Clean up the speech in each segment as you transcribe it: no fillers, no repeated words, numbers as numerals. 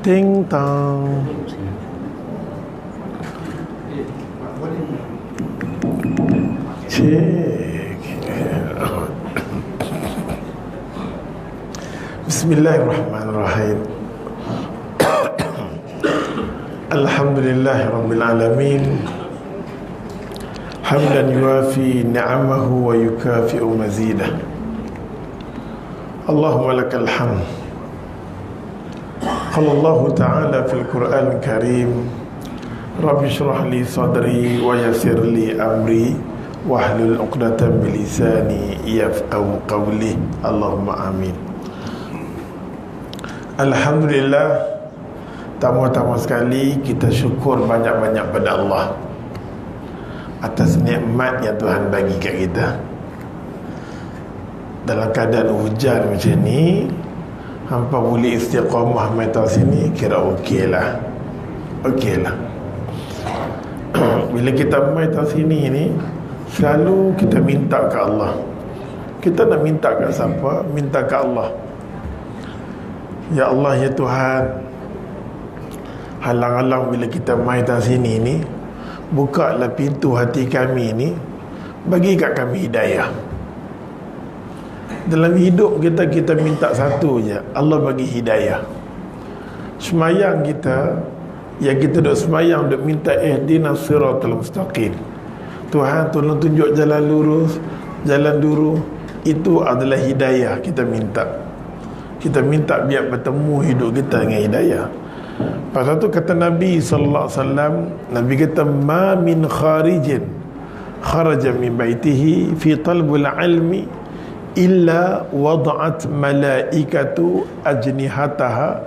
Ting tang. Cek. Bismillahirrahmanirrahim. Alhamdulillahirabbil alamin. Hamdan yuafi ni'amahu wa yukafi'u mazidah. Allahumma lakal hamd. Qala Allah Ta'ala fil Qur'an Karim, Rabbi shrah li sadri wa yassir li amri wahlul 'uqdatam min lisani yafqahu qawli. Allahumma amin. Alhamdulillah, tama-tama sekali kita syukur banyak-banyak pada Allah atas nikmat yang Tuhan bagi kat kita. Dalam keadaan hujan macam ni, hampa boleh istiqamah mai tahu sini, kira okeylah. Okeylah. Bila kita mai tahu sini ni, selalu kita minta ke Allah. Kita nak minta ke siapa? Minta ke Allah. Ya Allah, ya Tuhan, halang-halang bila kita mai tahu sini ni, bukalah pintu hati kami ni, bagi kat kami hidayah. Dalam hidup kita, kita minta satu je, Allah bagi hidayah. Semayang kita, yang kita duk semayang, duk minta ihdinas siratal mustaqim. Tuhan tolong tunjuk jalan lurus, jalan lurus. Itu adalah hidayah kita minta. Kita minta biar bertemu hidup kita dengan hidayah. Pasal tu kata Nabi SAW, Nabi kata, ma min kharijin kharaja min baitihi fi talbul ilmi illa wada'at malaikatu ajnihataha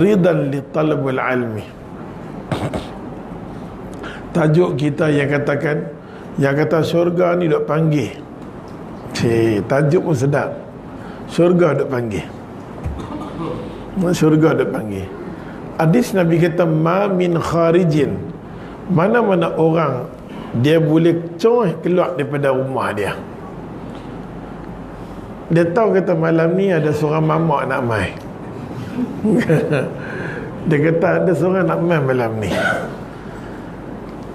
ridan li talabul ilmi. Tajuk kita yang katakan, yang kata syurga ni duk panggil. Tajuk pun sedap. Syurga duk panggil. Syurga duk panggil. Hadis Nabi kata, ma min kharijin, mana-mana orang dia boleh coy keluar daripada rumah dia. Dia tahu kata malam ni ada seorang mamak nak mai. Dia kata ada seorang nak mai malam ni.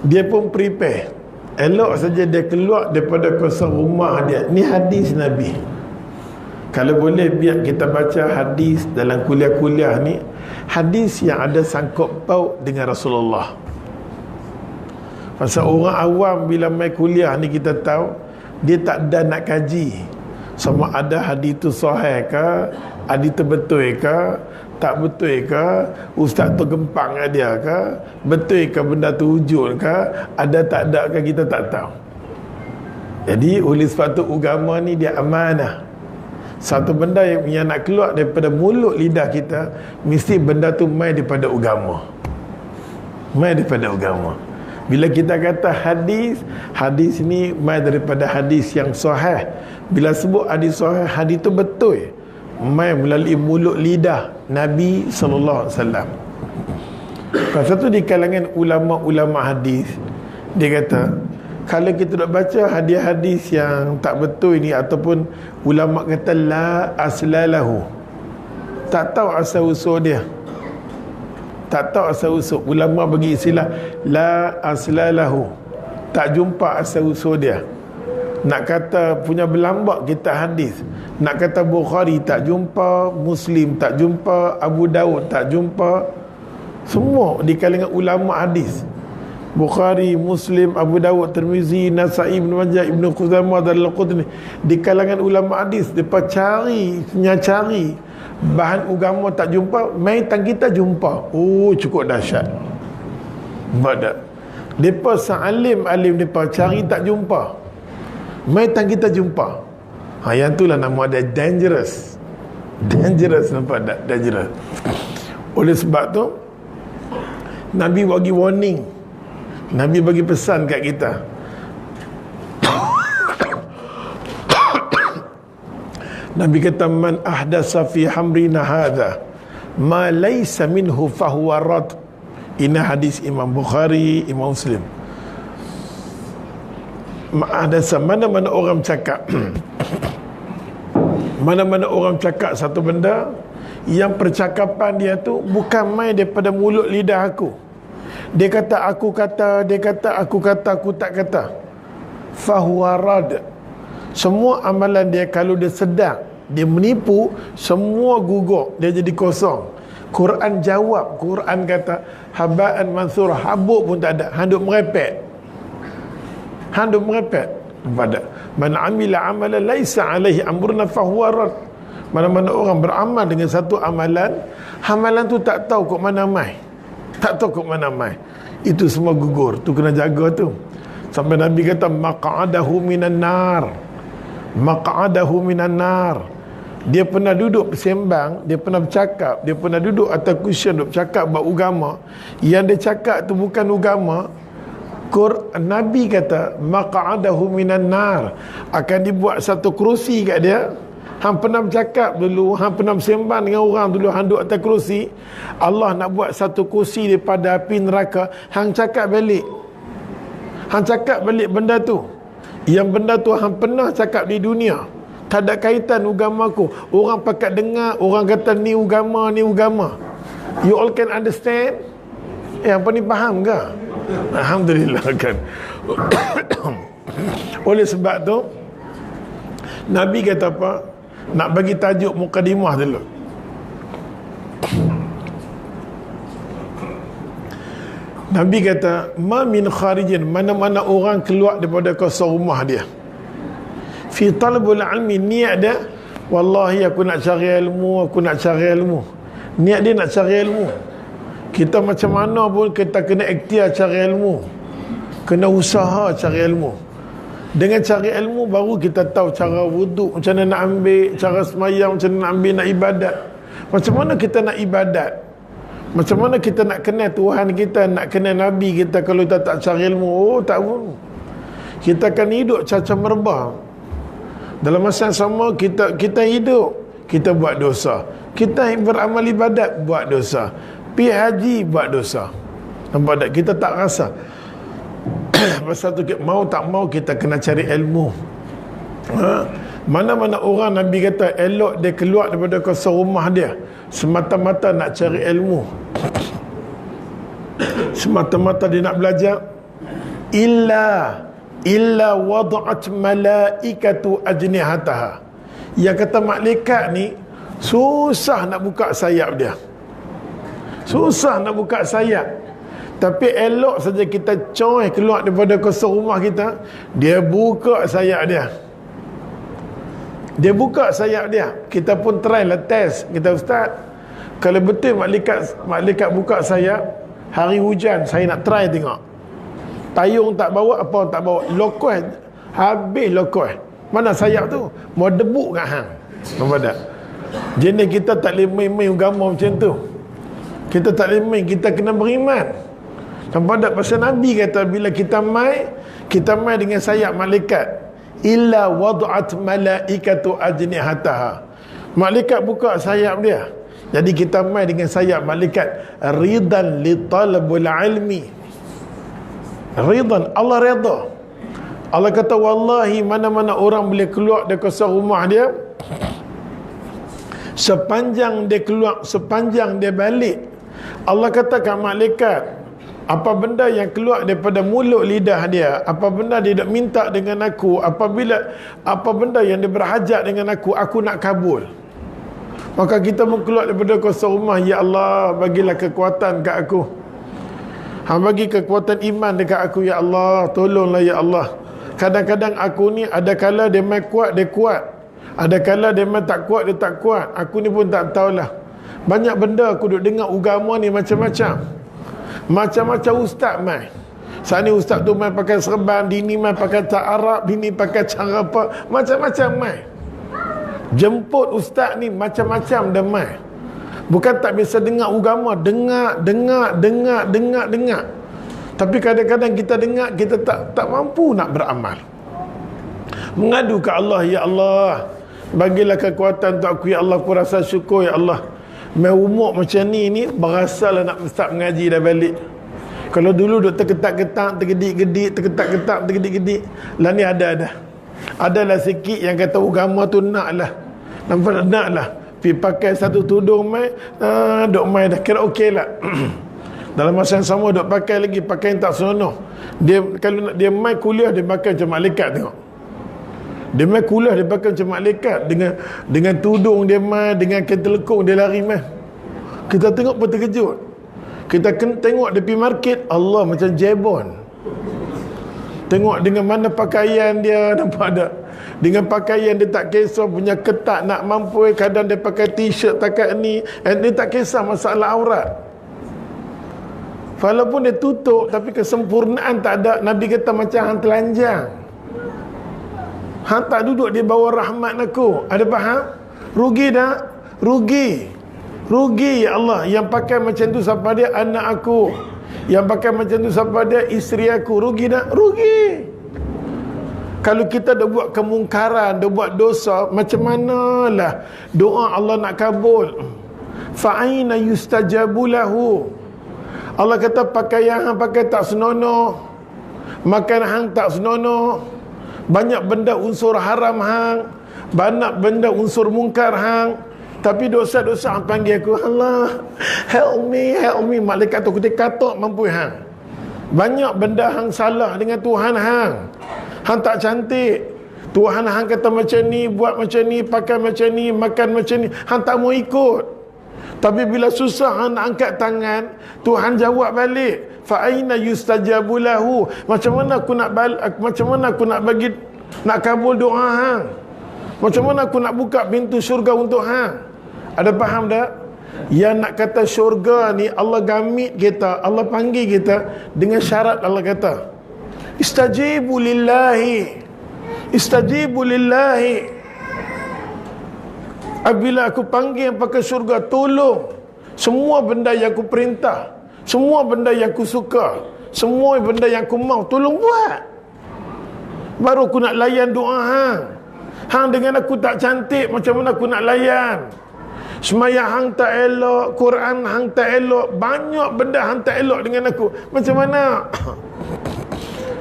Dia pun prepare. Elok saja dia keluar daripada kosong rumah dia. Ni hadis Nabi. Kalau boleh biar kita baca hadis dalam kuliah-kuliah ni, hadis yang ada sangkut paut dengan Rasulullah. Pasal orang awam bila mai kuliah ni, kita tahu dia tak ada nak kaji sama ada hadis tu sahih ke, hadis tu betul ke, tak betul ke, ustaz tu gempang dia ke, betul ke benda tu wujud ke, ada tak ada ke, kita tak tahu. Jadi oleh sebab tu agama ni dia amanah. Satu benda yang nak keluar daripada mulut lidah kita, mesti benda tu mai daripada agama. Mai daripada agama. Bila kita kata hadis, hadis ni mai daripada hadis yang sahih. Bila sebut hadis sahih, hadis tu betul mai melalui mulut lidah Nabi SAW. Pasal tu di kalangan ulama-ulama hadis, dia kata, kalau kita nak baca hadis-hadis yang tak betul ni, ataupun ulama kata la aslalahu, tak tahu asal usul dia, tak tahu asal usul. Ulama bagi istilah la aslalahu, tak jumpa asal usul dia. Nak kata punya berlambak kita hadis, nak kata Bukhari tak jumpa, Muslim tak jumpa, Abu Daud tak jumpa. Semua di kalangan ulama hadis, Bukhari, Muslim, Abu Dawud, Tirmizi, Nasa'i, Ibn Majah, Ibn Khuzaimah dan Al-Qudni. Di kalangan ulama hadis, mereka cari bahan agama tak jumpa, maitan kita jumpa. Oh, cukup dahsyat. Badak. Mereka sealim-alim mereka cari tak jumpa, maitan kita jumpa. Yang itulah nama dia dangerous. Dangerous, nampak tak? Dangerous. Oleh sebab tu Nabi bagi warning, Nabi bagi pesan kat kita. Nabi kata, man ahdasa fi hamrina hadha ma laysa minhu fahuwa rad. Ini hadis Imam Bukhari, Imam Muslim. Ahdasa, mana-mana orang cakap Mana-mana orang cakap satu benda, yang percakapan dia tu bukan main daripada mulut lidah aku. Dia kata aku kata, dia kata aku kata, aku tak kata. Fahuwa rad. Semua amalan dia kalau dia sedang, dia menipu, semua gugur, dia jadi kosong. Quran jawab, Quran kata haba'an mansur, habuk pun tak ada, handuk merepek. Handuk merepek pada man amila amalan laisa alaihi amruna fahuwa rad. Mana-mana orang beramal dengan satu amalan, amalan tu tak tahu kok mana mai. Tak tahu kok mana mai. Itu semua gugur. Tu kena jaga tu. Sampai Nabi kata maq'adahu minan nar. Maq'adahu minan nar. Dia pernah duduk bersembang, dia pernah bercakap, dia pernah duduk atas cushion duk bercakap buat agama. Yang dia cakap tu bukan agama. Nabi kata maq'adahu minan nar, akan dibuat satu kerusi kat dia. Hang pernah bercakap dulu, hang pernah bersembang dengan orang dulu, hang duduk atas kerusi. Allah nak buat satu kerusi daripada api neraka, hang cakap balik. Hang cakap balik benda tu. Yang benda tu hang pernah cakap di dunia, tak ada kaitan agama aku. Orang pakat dengar, orang kata ni agama, ni agama. You all can understand? Apa ni faham ke? Alhamdulillah kan. Oleh sebab tu Nabi kata apa? Nak bagi tajuk mukadimah dulu. Nabi kata ma min kharijin, mana-mana orang keluar daripada kawasan rumah dia, fi talabul ilmi, niat dia wallahi aku nak cari ilmu, aku nak cari ilmu. Niat dia nak cari ilmu. Kita macam mana pun kita kena ikhtiar cari ilmu, kena usaha cari ilmu. Dengan cari ilmu baru kita tahu cara wuduk, macam mana nak ambil, cara semayang macam mana nak ambil, nak ibadat, macam mana kita nak ibadat, macam mana kita nak kenal Tuhan kita, nak kenal Nabi kita. Kalau kita tak cari ilmu, oh tak pun, kita akan hidup caca merbah. Dalam masa yang sama kita hidup, kita buat dosa, kita beramal ibadat, buat dosa, pergi haji, buat dosa. Nampak tak? Kita tak rasa. Pasal tu mau tak mau kita kena cari ilmu. Mana-mana orang Nabi kata elok dia keluar daripada kawasan rumah dia semata-mata nak cari ilmu, semata-mata dia nak belajar. Illa wada'at malaikatu ajnihataha. Yang kata malaikat ni susah nak buka sayap dia, susah nak buka sayap. Tapi elok saja kita coy keluar daripada kawasan rumah kita, dia buka sayap dia. Dia buka sayap dia. Kita pun try lah test. Kita ustaz, kalau betul malaikat buka sayap, hari hujan saya nak try tengok. Payung tak bawa, apa tak bawa, lokoi habis lokoi. Mana sayap tu? Mau debuk kat hang. Nampak tak? Jenis kita tak boleh main-main agama macam tu. Kita tak boleh main, kita kena beriman. Nampak tak? Pasal Nabi kata bila kita mai dengan sayap malaikat. Illa wad'at malaikatu ajnihataha. Malaikat buka sayap dia. Jadi kita mai dengan sayap malaikat. Ridan li talabul ilmi. Ridan, Allah redha. Allah kata wallahi mana-mana orang boleh keluar dari kawasan rumah dia, sepanjang dia keluar, sepanjang dia balik, Allah kata kat malaikat, apa benda yang keluar daripada mulut lidah dia, apa benda dia nak minta dengan aku, apa benda yang dia berhajat dengan aku nak kabul. Maka kita pun keluar daripada kawasan rumah, ya Allah bagilah kekuatan kat aku, bagi kekuatan iman dekat aku, ya Allah tolonglah ya Allah. Kadang-kadang aku ni ada kala dia main kuat, dia kuat, ada kala dia main tak kuat, dia tak kuat. Aku ni pun tak tahulah. Banyak benda aku duk dengar agama ni macam-macam. Macam-macam ustaz mai. Saat ni ustaz tu mai pakai serban, dini mai pakai cara Arab, dini pakai cara apa, macam-macam mai. Jemput ustaz ni macam-macam dah mai. Bukan tak biasa dengar agama, dengar. Tapi kadang-kadang kita dengar, kita tak mampu nak beramal. Mengadu ke Allah, ya Allah bagilah kekuatan untuk aku, ya Allah aku rasa syukur ya Allah. Mai umur macam ni berasalah nak start mengaji dah balik. Kalau dulu duk terketak-ketak, tergedik-gedik, terketak-ketak, tergedik-gedik, lah ni adalah sikit yang kata agama tu nak lah. Nampak nak lah pergi pakai satu tudung mai, duk mai dah kira okey lah. Dalam masa yang sama duk pakai lagi, pakai yang tak senonoh. Dia kalau nak dia mai kuliah dia pakai macam malaikat tengok. Dia mai kuliah dia pakai macam malaikat, dengan tudung dia mai, dengan ketelekung dia lari mai. Kita tengok pun terkejut. Kita tengok dia pergi market, Allah macam jebon. Tengok dengan mana pakaian dia, nampak tak? Dengan pakaian dia tak kisah, punya ketat nak mampu, kadang dia pakai t-shirt takat ni, dia tak kisah masalah aurat. Walaupun dia tutup, tapi kesempurnaan tak ada. Nabi kata macam hang telanjang. Hang tak duduk di bawah rahmat aku. Ada faham? Rugi tak? Rugi. Rugi ya Allah. Yang pakai macam tu siapa dia? Anak aku. Yang pakai macam tu siapa dia? Isteri aku. Rugi tak? Rugi. Kalau kita dah buat kemungkaran, dah buat dosa, macam manalah doa Allah nak kabul? Fa'aina yustajabu lahu. Allah kata pakaian hang pakai tak senonoh, makan hang tak senonoh, banyak benda unsur haram hang, banyak benda unsur mungkar hang, tapi dosa-dosa hang panggil aku, Allah help me, malaikat tu katok mampu hang. Banyak benda hang salah dengan Tuhan hang. Hang tak cantik, Tuhan hang kata macam ni, buat macam ni, pakai macam ni, makan macam ni, hang tak mau ikut. Tapi bila susah hang nak angkat tangan, Tuhan jawab balik, fa aina yustajabu lahu. Macam mana aku nak bagi, nak kabul doa hang? Macam mana aku nak buka pintu syurga untuk hang? Ada faham tak? Yang nak kata syurga ni Allah gamit kita, Allah panggil kita dengan syarat. Allah kata istajibu lillahi, istajibu lillahi. Apabila aku panggil yang pakai syurga, tolong semua benda yang aku perintah, semua benda yang aku suka, semua benda yang aku mau, tolong buat. Baru aku nak layan doa hang. Hang dengan aku tak cantik, macam mana aku nak layan? Semaya hang tak elok, Quran hang tak elok, banyak benda hang tak elok dengan aku, macam mana?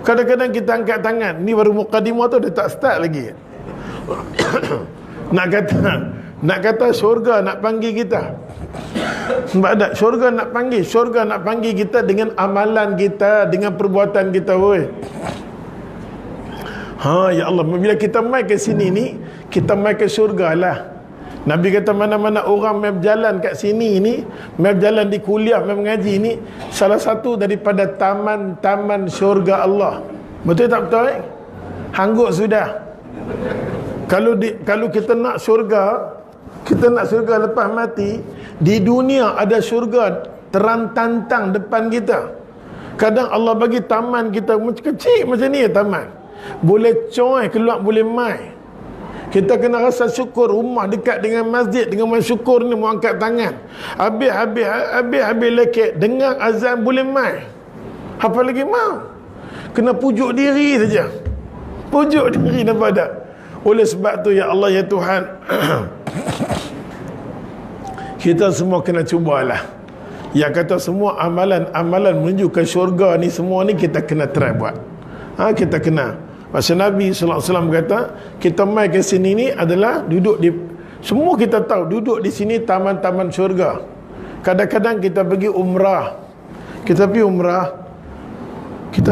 Kadang-kadang kita angkat tangan, ni baru mukadimah tu, dia tak start lagi. Nak kata syurga nak panggil kita. Sebab ada syurga nak panggil kita dengan amalan kita, dengan perbuatan kita. Ya Allah, bila kita mai ke sini ni, kita mai ke syurga lah. Nabi kata mana-mana orang mai berjalan kat sini ni, mai berjalan di kuliah, mai mengaji ni, salah satu daripada taman-taman syurga Allah. Betul tak betul? Hanggut sudah. Kalau kita nak syurga, lepas mati, di dunia ada syurga terang-tantang depan kita. Kadang Allah bagi taman kita macam kecil macam ni, taman boleh coy keluar, boleh mai. Kita kena rasa syukur, rumah dekat dengan masjid, dengan syukur ni mau angkat tangan. Habis lekek dengar azan boleh mai. Apa lagi mau? Kena pujuk diri saja. Pujuk diri, nampak tak? Oleh sebab tu ya Allah ya Tuhan, kita semua kena cubalah. Yang kata semua amalan menuju ke syurga ni, semua ni kita kena try buat. Kita kena. Masa Nabi SAW kata, kita mai ke sini ni adalah duduk di, semua kita tahu duduk di sini taman-taman syurga. Kadang-kadang kita pergi umrah, kita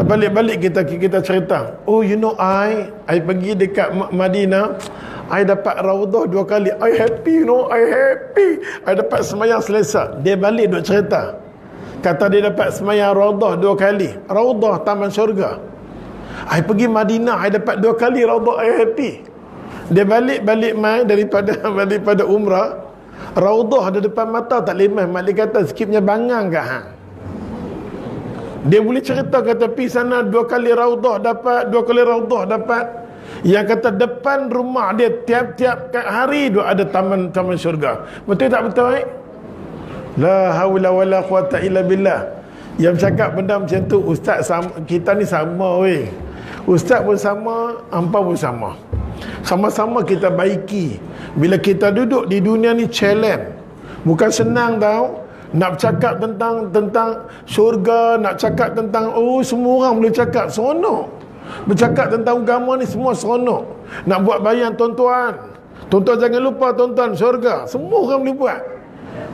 balik-balik kita cerita, oh you know I pergi dekat Madinah, I dapat Raudah 2 kali, I happy, I happy, I dapat semayang selesa. Dia balik duk cerita, kata dia dapat semayang Raudah 2 kali, Raudah taman syurga. I pergi Madinah, I dapat 2 kali Raudah, I happy. Dia balik mai daripada umrah, Raudah ada depan mata tak lemah. Mak dia kata sikitnya bangang ke hang? Dia boleh cerita, kata pi sana 2 kali Raudah dapat, 2 kali Raudah dapat. Yang kata depan rumah dia tiap-tiap hari ada taman syurga. Betul tak betul? La haula wala quwata illa billah. Yang cakap benda macam tu, ustaz sama, kita ni sama weh. Ustaz pun sama, hampa pun sama. Sama-sama kita baiki. Bila kita duduk di dunia ni challenge. Bukan senang tau. Nak cakap tentang syurga, nak cakap tentang semua orang boleh cakap, seronok. Bercakap tentang agama ni semua seronok. Nak buat bayan tuan-tuan, Tuan-tuan jangan lupa, tuan-tuan, syurga semua orang boleh buat.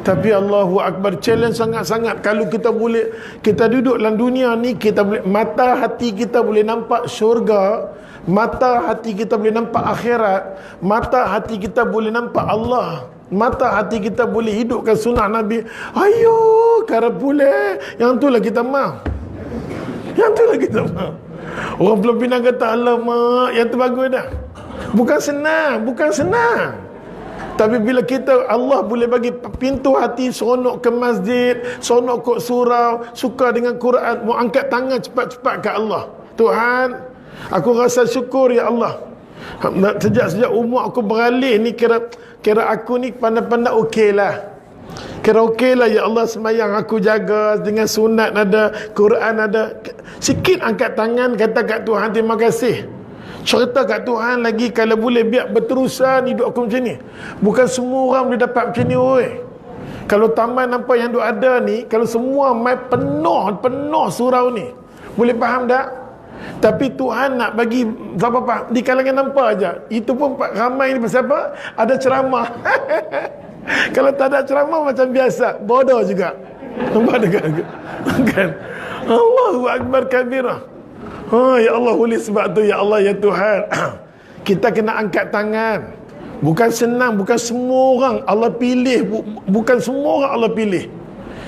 Tapi Allahu Akbar, challenge sangat-sangat. Kalau kita boleh, kita duduk dalam dunia ni, kita boleh, mata hati kita boleh nampak syurga, mata hati kita boleh nampak akhirat, mata hati kita boleh nampak Allah, mata hati kita boleh hidupkan sunnah Nabi. Ayo karapule, yang tu lah kita mau, yang tu lah kita mau. Orang Pulau Pinang kata, alamak, yang tu bagus dah. Bukan senang, bukan senang. Tapi bila kita, Allah boleh bagi pintu hati, seronok ke masjid, seronok ke surau, suka dengan Quran, mau angkat tangan cepat-cepat ke Allah. Tuhan, aku rasa syukur ya Allah. Sejak umur aku beralih ni, kira aku ni pandai-pandai okey lah. Kira okey lah ya Allah, semayang aku jaga dengan sunat ada, Quran ada. Sikit angkat tangan, kata kat Tuhan terima kasih. Cerita kat Tuhan lagi, kalau boleh biar berterusan hidup aku macam ni. Bukan semua orang boleh dapat macam ni, oi. Kalau taman nampak yang duk ada ni, kalau semua mai penuh surau ni, boleh faham tak? Tapi Tuhan nak bagi apa di kalangan nampak aja. Itu pun ramai ni pasal apa? Ada ceramah. Kalau tak ada ceramah macam biasa, bodoh juga. Nampak dekat kan? Allahu Akbar kabirah. Ya Allah, oleh sebab tu ya Allah ya Tuhan, kita kena angkat tangan. Bukan senang, bukan semua orang Allah pilih, bukan semua orang Allah pilih.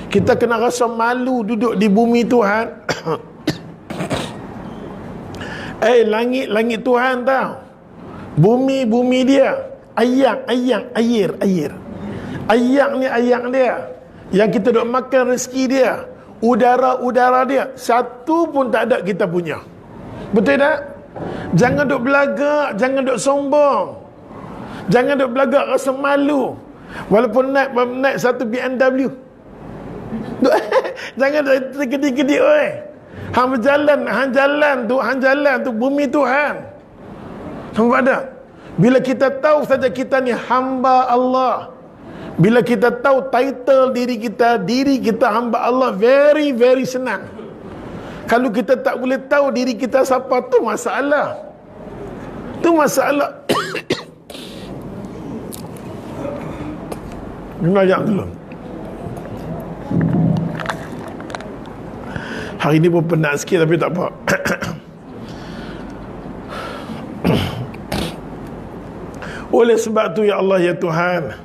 Kita kena rasa malu duduk di bumi Tuhan. Langit Tuhan tau, bumi dia, air. Ayak ni ayak dia, yang kita duk makan rezeki dia, udara dia, satu pun tak ada kita punya. Betul tak? Jangan duk belagak, jangan duk sombong, jangan duk belagak rasa malu. Walaupun naik satu BMW, jangan duk terkedik-kedik, oi. Hang jalan tu bumi Tuhan. Nampak tak? Bila kita tahu saja kita ni hamba Allah, bila kita tahu title diri kita hamba Allah, very very senang. Kalau kita tak boleh tahu diri kita siapa, tu masalah. Tu masalah. Minyak dulu. Hari ni pun penat sikit tapi tak apa. Oleh sebab tu ya Allah ya Tuhan,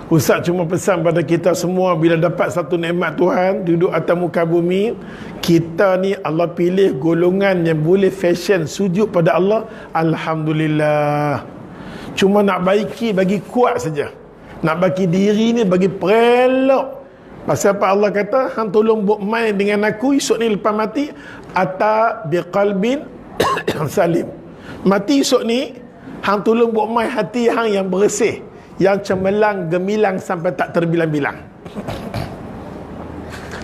Ustaz cuma pesan pada kita semua, bila dapat satu nikmat Tuhan, duduk atas muka bumi, kita ni Allah pilih golongan yang boleh fashion sujud pada Allah. Alhamdulillah. Cuma nak baiki bagi kuat saja. Nak bagi diri ni bagi perelok. Pasal apa Allah kata, hang tolong buat main dengan aku esok ni lepas mati, ata biqalbin salim. Mati esok ni, hang tolong buat main hati hang yang bersih, yang cemerlang, gemilang sampai tak terbilang-bilang.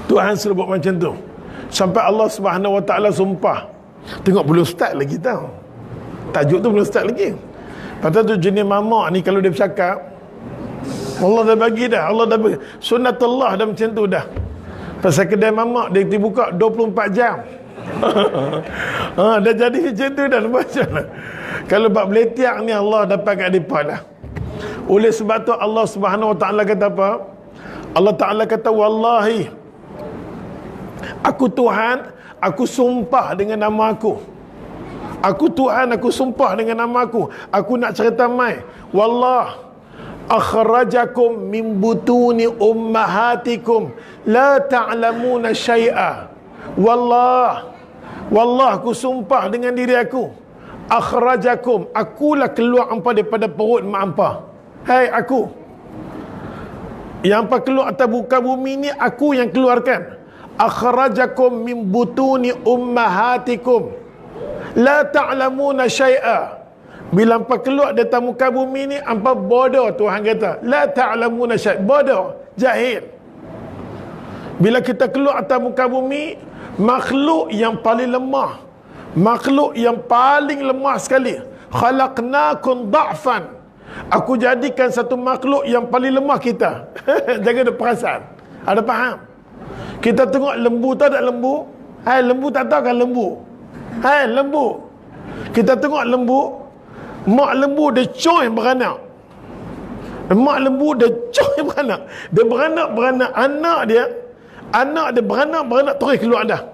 Tuhan suruh buat macam tu. Sampai Allah Subhanahu Wa Taala sumpah. Tengok belum start lagi tau. Tajuk tu belum start lagi. Pasal tu jenis mamak ni kalau dia bercakap, Allah dah bagi dah, Allah dah bagi. Sunnatullah dah macam tu dah. Pasal kedai mamak dia dibuka 24 jam. Dah jadi macam tu dah, macam mana? Kalau bab beletiak ni Allah dapat kat depan dah. Oleh sebab tu Allah Subhanahu Wa Taala kata apa? Allah Taala kata, wallahi, aku Tuhan, aku sumpah dengan nama aku. Aku Tuhan, aku sumpah dengan nama aku. Aku nak cerita mai. Wallah, akhrajakum min butuni ummahatikum la ta'lamuna syai'a. Wallah, aku sumpah dengan diri aku. Akhrajakum, akulah keluar hampa daripada perut mak hampa. Hai aku, yang hampa keluar atas muka bumi ni, aku yang keluarkan. Akhrajakum min butuni ummahatikum la ta'lamuna syai'a. Bila hampa keluar dari muka bumi ni, hampa bodoh. Tuhan kata la ta'lamuna syai'a, bodoh, jahil. Bila kita keluar atas muka bumi, makhluk yang paling lemah, makhluk yang paling lemah sekali, khalaqnakum da'fan, aku jadikan satu makhluk yang paling lemah kita. Jangan ada perasaan, ada faham? Kita tengok lembu, tak ada lembu? Hai, lembu tak tahu kan lembu? Hai, lembu. Kita tengok lembu, mak lembu dia coy beranak. Mak lembu dia coy beranak. Dia beranak anak dia beranak terus keluar dah.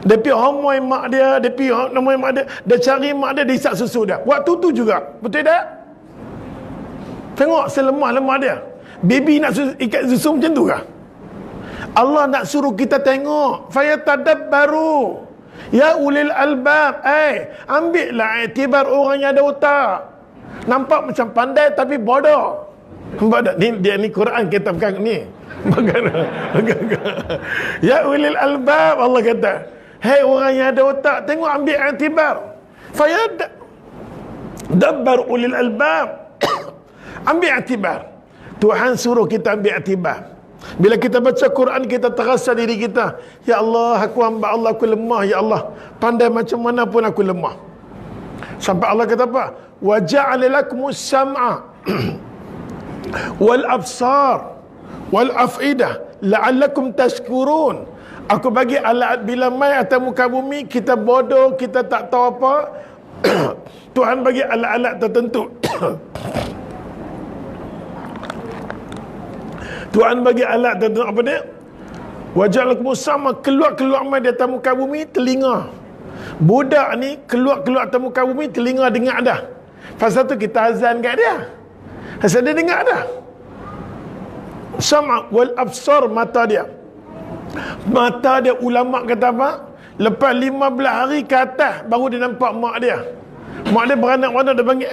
Dia pergi homoi mak dia, dia cari mak dia isap susu dia. Waktu tu juga. Betul tak? Tengok selemah-lemah dia. Baby nak ikat susu macam tu kah? Allah nak suruh kita tengok. Fayatadabbaru. Ya ulil albab. Ambillah iktibar orang yang ada otak. Nampak macam pandai tapi bodoh. Nampak tak? Ni Quran kita bukan ni. Ya ulil albab, Allah kata, hei orang yang ada otak, tengok ambil iktibar. Fayadabbar ulil albab. Ambil iktibar. Tuhan suruh kita ambil iktibar. Bila kita baca Quran, kita terasa diri kita, ya Allah, aku hamba Allah, aku lemah, ya Allah, pandai macam mana pun aku lemah. Sampai Allah kata apa? Wa ja'ala lakumus sam'a wal absar wal afidah la'allakum tashkurun. Aku bagi alat bila mai atas muka bumi, kita bodoh, kita tak tahu apa. Tuhan bagi alat-alat tertentu. Tuhan bagi alat tertentu, apa dia? Wajah sama keluar mai di atas muka bumi, telinga. Budak ni keluar atas muka bumi, telinga dengar dah. Pasal tu kita azan kat dia. Pasal dia dengar dah. Sama wal absar, mata dia. Mata dia, ulama kata apa? Lepas 15 hari ke atas baru dia nampak mak dia. Mak dia beranak-beranak, dia panggil,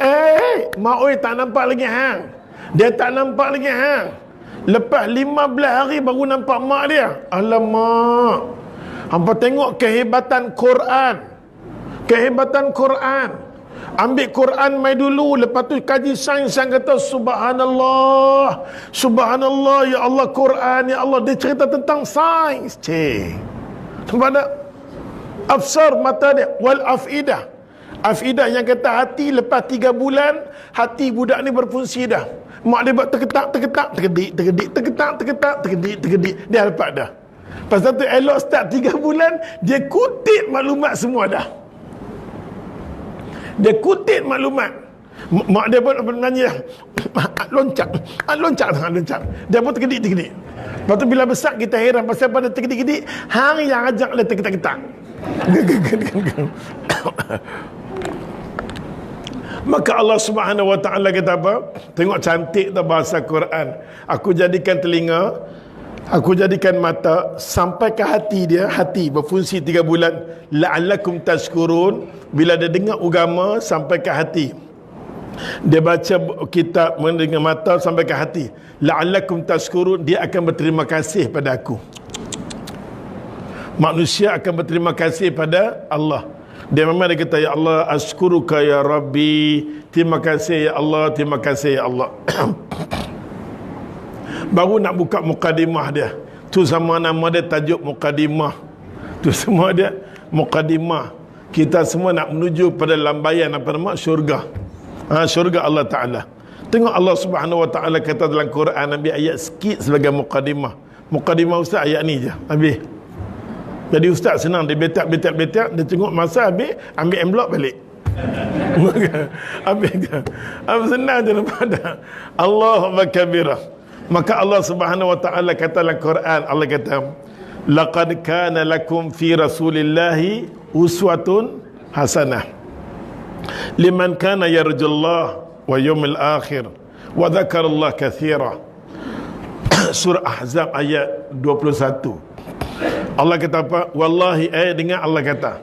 mak oi, tak nampak lagi hang. Dia tak nampak lagi hang. Lepas 15 hari baru nampak mak dia. Alamak. Hampa tengok kehebatan Quran. Kehebatan Quran. Ambil Quran mai dulu, lepas tu kaji sains yang kata subhanallah. Subhanallah, ya Allah, Quran, ya Allah. Dia cerita tentang sains. Nampak tak? Absar, mata dia. Wal afidah. Afidah yang kata hati, lepas 3 bulan hati budak ni berfungsi dah. Mak dia buat terketak, terkedik, dia dapat dah. Pasal tu elok start 3 bulan, dia kutip maklumat semua dah. Dia kutip maklumat. Mak dia pun menanya, loncat. Dia pun terkedik. Lepas tu bila besar kita heran pasal pada terkedik, hang yang ajak dia terketak-ketak. Maka Allah Subhanahu Wa Taala kata apa? Tengok cantik tak bahasa Quran. Aku jadikan telinga, aku jadikan mata, sampai ke hati dia. Hati berfungsi 3 bulan. La'allakum tashkurun. Bila dia dengar agama sampai ke hati, dia baca kitab mendengar mata sampai ke hati, la'allakum tashkurun, dia akan berterima kasih pada aku. Manusia akan berterima kasih pada Allah. Dia memang dia kata, ya Allah, ashkuruka ya Rabbi, terima kasih ya Allah, terima kasih ya Allah. Baru nak buka mukadimah dia. Tu sama nama dia, tajuk mukadimah. Tu semua dia mukadimah. Kita semua nak menuju pada lambaian apa nama? Syurga. Syurga Allah Ta'ala. Tengok Allah Subhanahu Wa Ta'ala kata dalam Quran, ambil ayat sikit sebagai mukadimah. Mukadimah Ustaz ayat ni je, habis. Jadi Ustaz senang, dia betak, dia tengok masa habis, ambil envelope balik. Habis ke? Senang je nampak tak? Allahu Akbar. Maka Allah Subhanahu Wa Ta'ala kata dalam Quran, Allah kata, laqad kana lakum fi rasulillahi uswatun hasanah liman kana yarjullah wa yawmil akhir wa dzakarallaha katsira. Surah Ahzab ayat 21. Allah kata apa? Wallahi, dengar Allah kata,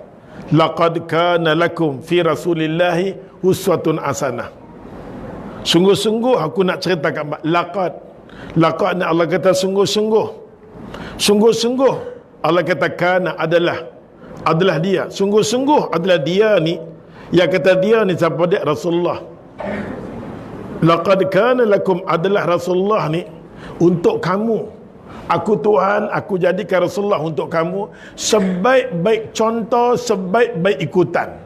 laqad kana lakum fi rasulillahi uswatun hasanah. Sungguh-sungguh aku nak ceritakan, laqad ni Allah kata sungguh-sungguh. Sungguh-sungguh Allah kata kana adalah dia. Sungguh-sungguh adalah dia ni. Yang kata dia ni siapa dia? Rasulullah. Laqad kana lakum, adalah Rasulullah ni untuk kamu. Aku Tuhan, aku jadikan Rasulullah untuk kamu sebaik-baik contoh, sebaik-baik ikutan.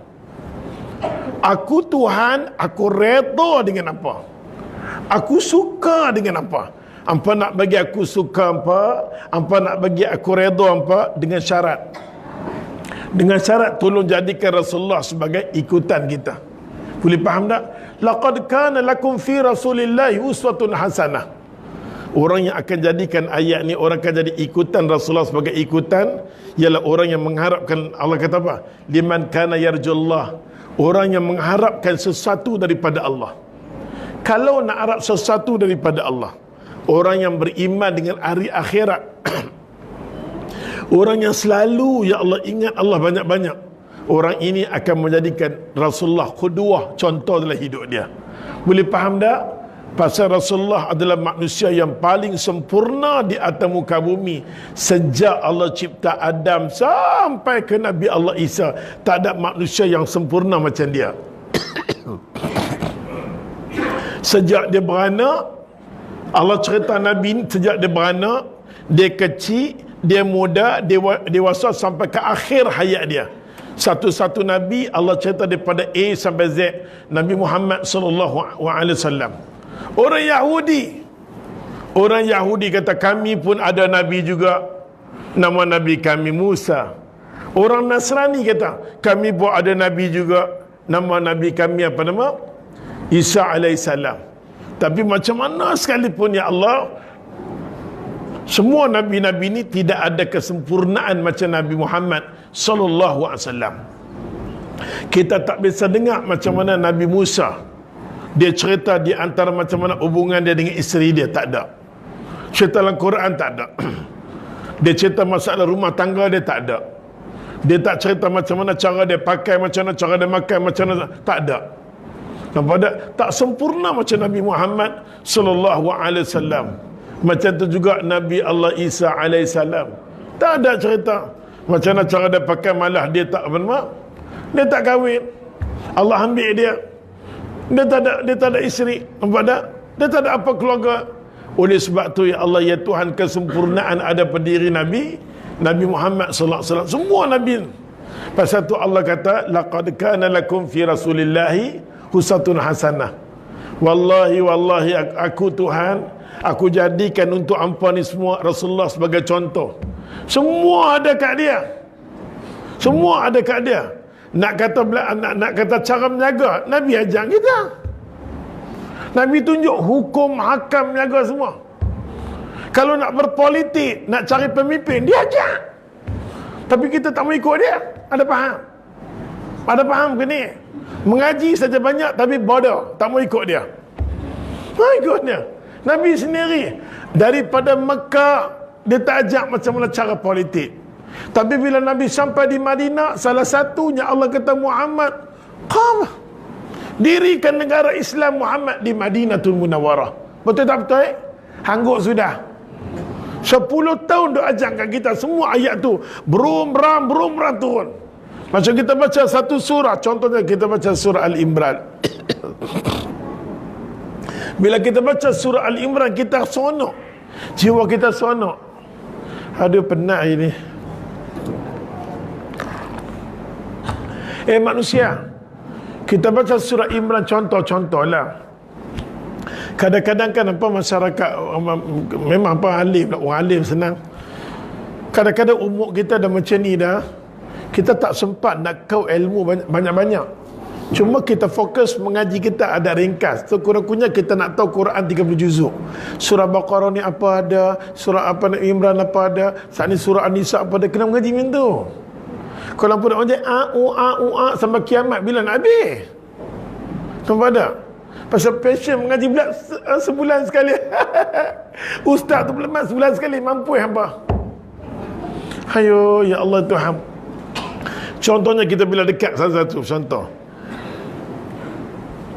Aku Tuhan, aku redha dengan apa? Aku suka dengan apa? Hampa nak bagi aku suka apa? Hampa nak bagi aku redha apa? Dengan syarat. Dengan syarat tolong jadikan Rasulullah sebagai ikutan kita. Boleh faham tak? laqad kana lakum fi rasulillahi uswatun hasanah. Orang yang akan jadikan ayat ni, orang akan jadi ikutan Rasulullah sebagai ikutan, ialah orang yang mengharapkan, Allah kata apa? Liman kana yarjullah, orang yang mengharapkan sesuatu daripada Allah. Kalau nak harap sesuatu daripada Allah, orang yang beriman dengan hari akhirat, orang yang selalu ya Allah ingat Allah banyak-banyak, orang ini akan menjadikan Rasulullah qudwah, contoh dalam hidup dia. Boleh faham tak? Pasal Rasulullah adalah manusia yang paling sempurna di atas muka bumi. Sejak Allah cipta Adam sampai ke Nabi Allah Isa, tak ada manusia yang sempurna macam dia. Sejak dia beranak, Allah cerita Nabi sejak dia beranak, dia kecil, dia muda, dewasa sampai ke akhir hayat dia. Satu-satu Nabi Allah cerita daripada A sampai Z, Nabi Muhammad SAW. Orang Yahudi kata kami pun ada Nabi juga, nama Nabi kami Musa. Orang Nasrani kata kami pun ada Nabi juga, nama Nabi kami apa nama? Isa alaihissalam. Tapi macam mana sekalipun ya Allah, semua Nabi-Nabi ini tidak ada kesempurnaan macam Nabi Muhammad sallallahu alaihi wasallam. Kita tak bisa dengar macam mana Nabi Musa, dia cerita di antara macam mana hubungan dia dengan isteri dia, tak ada. Cerita dalam Quran tak ada. Dia cerita masalah rumah tangga dia, tak ada. Dia tak cerita macam mana cara dia pakai, macam mana cara dia makan, macam mana, tak ada. Nampak tak? Tak sempurna macam Nabi Muhammad sallallahu alaihi wasallam. Macam tu juga Nabi Allah Isa alaihissalam. Tak ada cerita macam mana cara dia pakai, malah dia tak apa, dia tak kahwin. Allah ambil dia. Dia tak ada isteri. Nampak tak? Dia tak ada apa keluarga. Oleh sebab tu ya Allah, ya Tuhan, kesempurnaan ada pada diri Nabi Muhammad sallallahu alaihi wasallam. Semua Nabi. Pasal tu Allah kata laqad kana lakum fi rasulillahi uswatun hasanah. Wallahi aku Tuhan, aku jadikan untuk hampa ni semua Rasulullah sebagai contoh. Semua ada kat dia. Semua ada kat dia. Nak kata cara menjaga, Nabi ajar kita. Nabi tunjuk hukum, hakam, menjaga semua. Kalau nak berpolitik, nak cari pemimpin, dia ajar. Tapi kita tak mau ikut dia. Ada faham? Ada faham ke ni? Mengaji saja banyak tapi bodoh, tak mau ikut dia. Tak ikut dia. Nabi sendiri daripada Mekah, dia tak ajak macam mana cara politik. Tapi bila Nabi sampai di Madinah, salah satunya Allah kata Muhammad qam, dirikan negara Islam Muhammad di Madinatul Munawwarah. Betul tak betul? Hangguk sudah. 10 tahun dia ajarkan kita semua ayat tu berumram turun. Macam kita baca satu surah, contohnya kita baca surah Al-Imran. Bila kita baca surah Al-Imran, kita sonok, jiwa kita sonok. Aduh, penat ini. Manusia, kita baca surah Imran, contoh lah. Kadang-kadang kan apa, masyarakat memang apa, alim lah, orang alim senang. Kadang-kadang umur kita dah macam ni dah, kita tak sempat nak kau ilmu banyak-banyak. Cuma kita fokus mengaji, kita ada ringkas. So kurang-kurangnya kita nak tahu Quran 30 juzuk. Surah Baqarah ni apa ada, surah apa Imran apa ada, saat ni surah An-Nisa apa ada, kena mengaji macam tu. Kalau pun nak mengaji sampai kiamat, bila nak habis? Nampak tak? Pasal passion mengaji pula sebulan sekali. Ustaz tu pula sebulan sekali, mampu hampa. Hayo ya Allah Tuhan. Contohnya kita bila dekat satu contoh,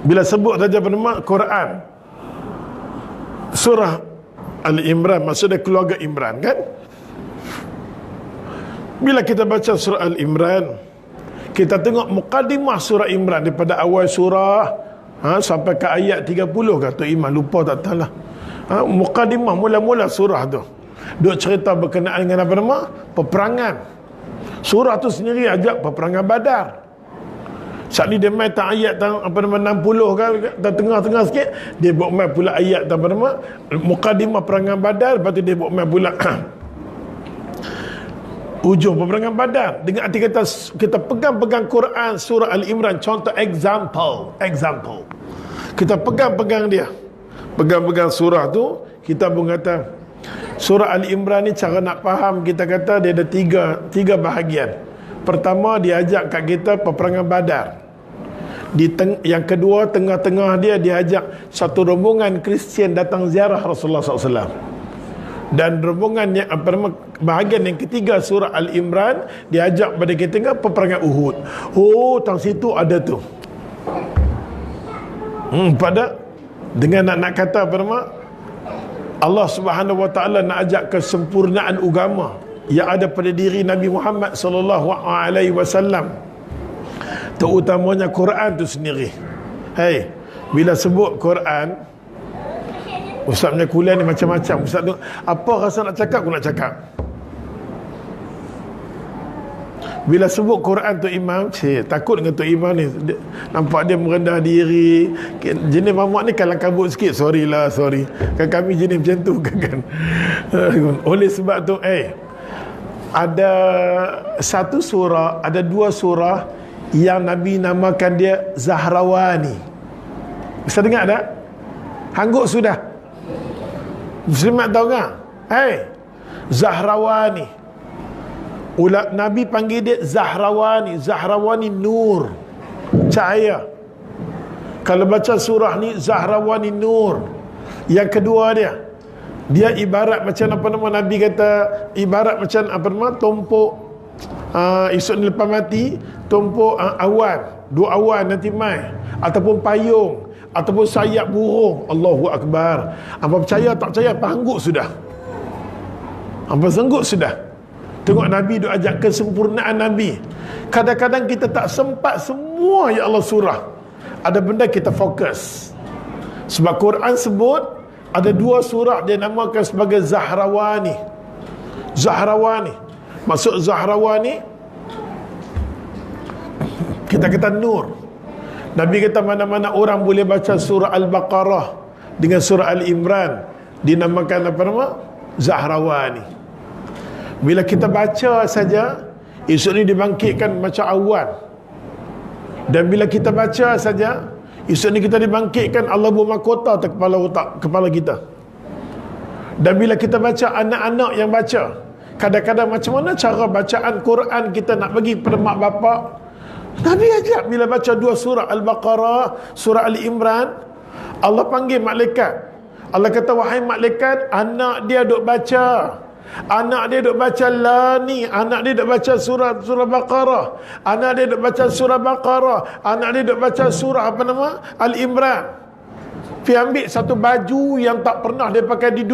bila sebut saja nama Quran, surah Al-Imran, maksudnya keluarga Imran kan. Bila kita baca surah Al-Imran, kita tengok muqaddimah surah Imran daripada awal surah sampai ke ayat 30 kata Imam, lupa tak tahu lah. Muqaddimah mula-mula surah tu duk cerita berkenaan dengan apa nama? Peperangan. Surah tu sendiri ajak peperangan Badar. Saat ni dia main tak ayat apa nama 60 kan, tengah-tengah sikit dia buat main pula ayat apa nama muqaddimah peperangan Badar, lepas tu dia buat main pula ujung peperangan Badar. Dengan arti kata kita pegang-pegang Quran surah Al-Imran, contoh example. Kita pegang-pegang dia, pegang-pegang surah tu. Kita pun kata surah Ali Imran ni, cara nak faham, kita kata dia ada tiga bahagian. Pertama, dia ajak kat kita peperangan Badar. Yang kedua, tengah-tengah dia ajak satu rombongan Kristian datang ziarah Rasulullah SAW. Dan rombongan yang bahagian yang ketiga surah Al-Imran, dia ajak pada kita tengah peperangan Uhud. Oh, tang situ ada tu. Pada dengan nak kata apa nama, Allah Subhanahu Wa Taala nak ajak kesempurnaan agama yang ada pada diri Nabi Muhammad sallallahu alaihi wasallam, terutamanya Quran tu sendiri. Hey, bila sebut Quran, Ustaz punya kuliah ni macam-macam. Ustaz tu apa rasa nak cakap, aku nak cakap. Bila sebut Quran tu Imam, takut dengan tu Imam ni, nampak dia merendah diri. Jenis mamak ni kalang kabut sikit. Sorry. Kan kami jenis macam tu kan. Oleh sebab tu ada satu surah, ada dua surah yang Nabi namakan dia Zahrawani. Bisa dengar tak? Hangguk sudah. Muslimat tahu tak? Zahrawani. Nabi panggil dia Zahrawani. Zahrawani nur, cahaya. Kalau baca surah ni Zahrawani nur. Yang kedua dia ibarat macam apa nama, Nabi kata ibarat macam apa nama, tumpuk esok ni lepas mati, tumpuk awan, dua awan nanti mai, ataupun payung, ataupun sayap burung. Allahu Akbar. Apa percaya tak percaya, pangguk sudah. Apa sanggup sudah. Tengok Nabi duk ajak kesempurnaan Nabi. Kadang-kadang kita tak sempat semua ya Allah surah. Ada benda kita fokus. Sebab Quran sebut ada dua surah dia namakan sebagai Zahrawani. Zahrawani. Maksud Zahrawani, kita kata nur. Nabi kata mana-mana orang boleh baca surah Al-Baqarah dengan surah Al-Imran, dinamakan apa nama? Zahrawani. Bila kita baca saja, esok ni dibangkitkan macam awan. Dan bila kita baca saja, esok ni kita dibangkitkan Allah bermahkota atas kepala kita. Dan bila kita baca, anak-anak yang baca, kadang-kadang macam mana cara bacaan Quran kita nak bagi kepada mak bapak. Nabi ajak bila baca dua surah Al-Baqarah, surah Al-Imran, Allah panggil malaikat. Allah kata, wahai malaikat, anak dia duk baca, anak dia duk baca ni, anak dia duk baca surah Baqarah, anak dia duk baca surah Baqarah, anak dia duk baca surah apa nama, Al-Imran. Pergi ambil satu baju yang tak pernah dia pakai di dunia.